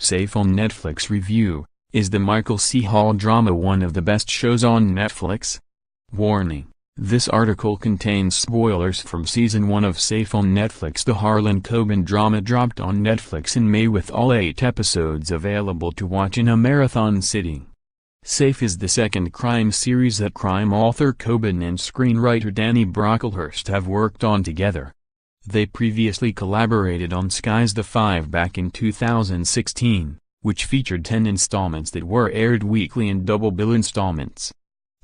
Safe on Netflix review: is the Michael C. Hall drama one of the best shows on Netflix? Warning: this article contains spoilers from Season 1 of Safe on Netflix. The Harlan Coben drama dropped on Netflix in May with all 8 episodes available to watch in a marathon sitting. Safe is the second crime series that crime author Coben and screenwriter Danny Brocklehurst have worked on together. They previously collaborated on Sky's The Five back in 2016, which featured 10 installments that were aired weekly in double-bill installments.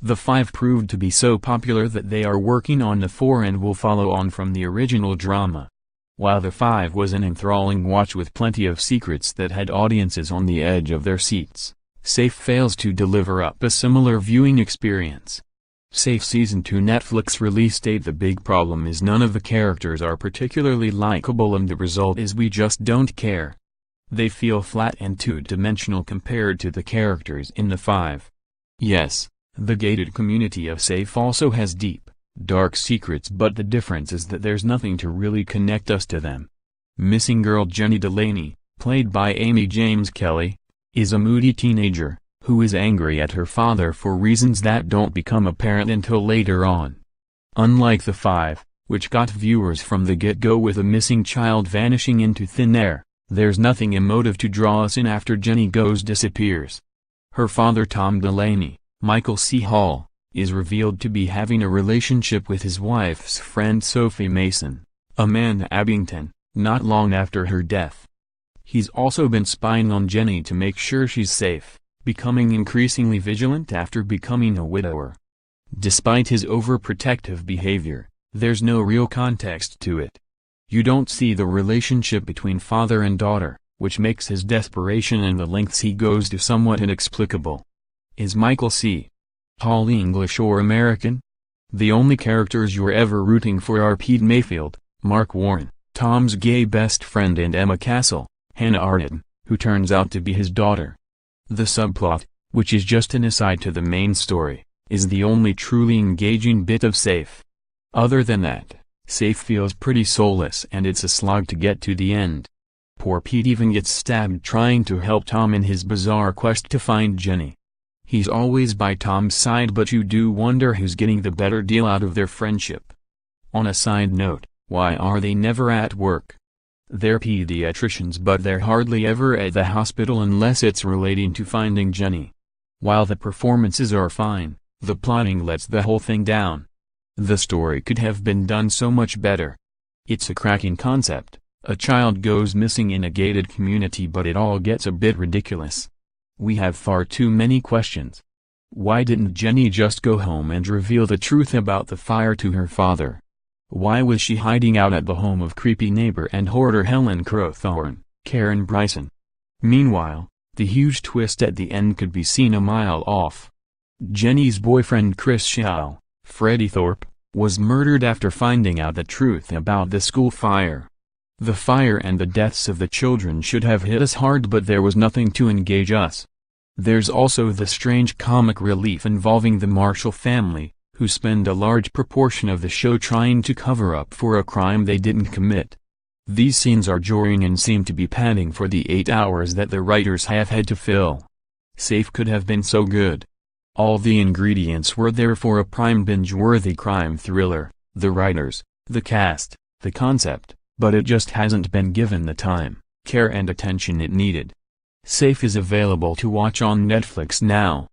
The Five proved to be so popular that they are working on the 4 and will follow on from the original drama. While The Five was an enthralling watch with plenty of secrets that had audiences on the edge of their seats, Safe fails to deliver up a similar viewing experience. Safe Season 2 Netflix release date: the big problem is none of the characters are particularly likable, and the result is we just don't care. They feel flat and two-dimensional compared to the characters in The Five. Yes, the gated community of Safe also has deep, dark secrets, but the difference is that there's nothing to really connect us to them. Missing girl Jenny Delaney, played by Amy James Kelly, is a moody teenager who is angry at her father for reasons that don't become apparent until later on. Unlike The Five, which got viewers from the get-go with a missing child vanishing into thin air, there's nothing emotive to draw us in after Jenny disappears. Her father, Tom Delaney, Michael C. Hall, is revealed to be having a relationship with his wife's friend Sophie Mason, Amanda Abington, not long after her death. He's also been spying on Jenny to make sure she's safe, becoming increasingly vigilant after becoming a widower. Despite his overprotective behavior, there's no real context to it. You don't see the relationship between father and daughter, which makes his desperation and the lengths he goes to somewhat inexplicable. Is Michael C. Hall English or American? The only characters you're ever rooting for are Pete Mayfield, Mark Warren, Tom's gay best friend, and Emma Castle, Hannah Arnett, who turns out to be his daughter. The subplot, which is just an aside to the main story, is the only truly engaging bit of Safe. Other than that, Safe feels pretty soulless and it's a slog to get to the end. Poor Pete even gets stabbed trying to help Tom in his bizarre quest to find Jenny. He's always by Tom's side, but you do wonder who's getting the better deal out of their friendship. On a side note, why are they never at work? They're pediatricians, but they're hardly ever at the hospital unless it's relating to finding Jenny. While the performances are fine, the plotting lets the whole thing down. The story could have been done so much better. It's a cracking concept: a child goes missing in a gated community, but it all gets a bit ridiculous. We have far too many questions. Why didn't Jenny just go home and reveal the truth about the fire to her father? Why was she hiding out at the home of creepy neighbor and hoarder Helen Crowthorne, Karen Bryson? Meanwhile, the huge twist at the end could be seen a mile off. Jenny's boyfriend Chris Shaw, Freddie Thorpe, was murdered after finding out the truth about the school fire. The fire and the deaths of the children should have hit us hard, but there was nothing to engage us. There's also the strange comic relief involving the Marshall family, who spend a large proportion of the show trying to cover up for a crime they didn't commit. These scenes are jarring and seem to be padding for the 8 hours that the writers have had to fill. Safe could have been so good. All the ingredients were there for a prime binge-worthy crime thriller: the writers, the cast, the concept, but it just hasn't been given the time, care and attention it needed. Safe is available to watch on Netflix now.